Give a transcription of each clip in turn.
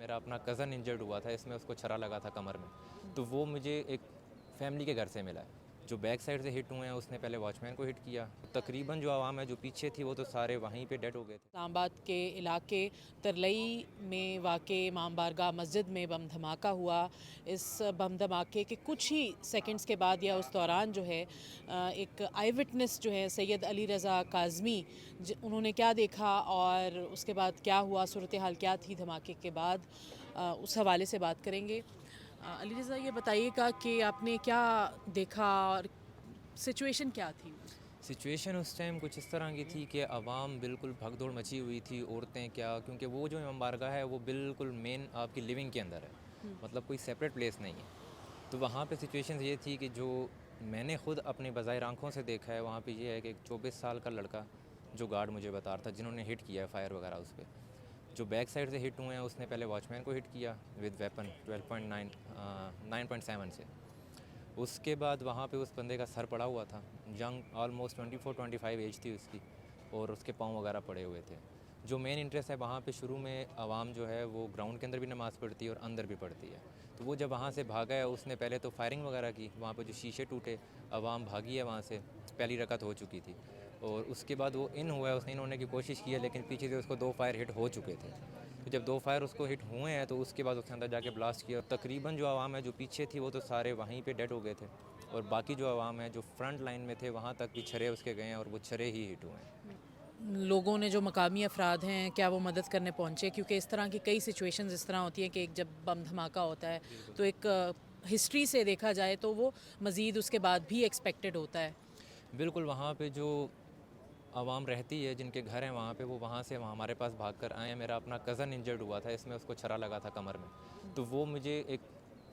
मेरा अपना cousin injured हुआ था, इसमें उसको छर्रा लगा था कमर में। तो वो मुझे एक फैमिली के घर से मिला है। जो बैक साइड से हिट हुए हैं उसने पहले वॉचमैन को हिट किया। तकरीबन जो आवाम है जो पीछे थी वो तो सारे वहीं पे डेड हो गए थे। इस्लामाबाद के इलाके तरलई में वाक़े इमाम बारगाह मस्जिद में बम धमाका हुआ। इस बम धमाके के कुछ ही सेकंड्स के बाद या उस दौरान जो है एक आई विटनेस जो है सैयद अली रज़ा काज़मी, उन्होंने क्या देखा और उसके बाद क्या हुआ, सूरत हाल क्या थी धमाके के बाद, उस हवाले से बात करेंगे। अली रज़ा, ये बताइएगा कि आपने क्या देखा और सिचुएशन क्या थी? सिचुएशन उस टाइम कुछ इस तरह की थी कि आवाम बिल्कुल भगदौड़ मची हुई थी, औरतें क्या, क्योंकि वो जो इमाम बारगाह है वो बिल्कुल मेन आपकी लिविंग के अंदर है, मतलब कोई सेपरेट प्लेस नहीं है। तो वहाँ पे सिचुएशन ये थी कि जो मैंने ख़ुद अपनी बज़ाहिर आँखों से देखा है, वहाँ पे ये है कि एक 24 साल का लड़का जो गार्ड मुझे बता रहा था, जिन्होंने हिट किया है फायर वगैरह उस पर, जो बैक साइड से हिट हुए हैं उसने पहले वॉचमैन को हिट किया विद वेपन 12.9 9.7 से। उसके बाद वहाँ पे उस बंदे का सर पड़ा हुआ था, यंग ऑलमोस्ट 24-25 एज थी उसकी, और उसके पाँव वगैरह पड़े हुए थे। जो मेन इंटरेस्ट है वहाँ पे शुरू में आवाम जो है वो ग्राउंड के अंदर भी नमाज़ पढ़ती है और अंदर भी पढ़ती है। तो वो जब वहाँ से भागा है उसने पहले तो फायरिंग वगैरह की, वहाँ पे जो शीशे टूटे, आवाम भागी है वहाँ से, पहली रकत हो चुकी थी। और उसके बाद वो इन हुआ है, उसने इन होने की कोशिश की है, लेकिन पीछे से उसको 2 फायर हिट हो चुके थे। तो जब 2 फायर उसको हिट हुए हैं तो उसके बाद उसने अंदर जाके ब्लास्ट किया। तकरीबन जो आवाम है जो पीछे थी वो तो सारे वहीं पे डेड हो गए थे, और बाकी जो आवाम है जो फ्रंट लाइन में थे वहाँ तक भी छर्रे उसके गए हैं और वो छर्रे ही हिट हुए हैं। लोगों ने, जो मकामी अफराद हैं, क्या वो मदद करने पहुँचे? क्योंकि इस तरह की कई सिचुएशंस इस तरह होती हैं कि एक जब बम धमाका होता है तो एक हिस्ट्री से देखा जाए तो वो मज़ीद उसके बाद भी एक्सपेक्टेड होता है। बिल्कुल, वहाँ पे जो आवाम रहती है, जिनके घर हैं वहाँ पे, वो वहाँ से वहाँ हमारे पास भाग कर आए हैं। मेरा अपना कज़न इंजर्ड हुआ था, इसमें उसको छर्रा लगा था कमर में। तो वो मुझे एक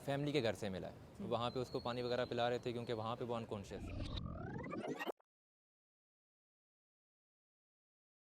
फैमिली के घर से मिला है। वहाँ पे उसको पानी वगैरह पिला रहे थे क्योंकि वहाँ पे वो अनकॉन्शियस है।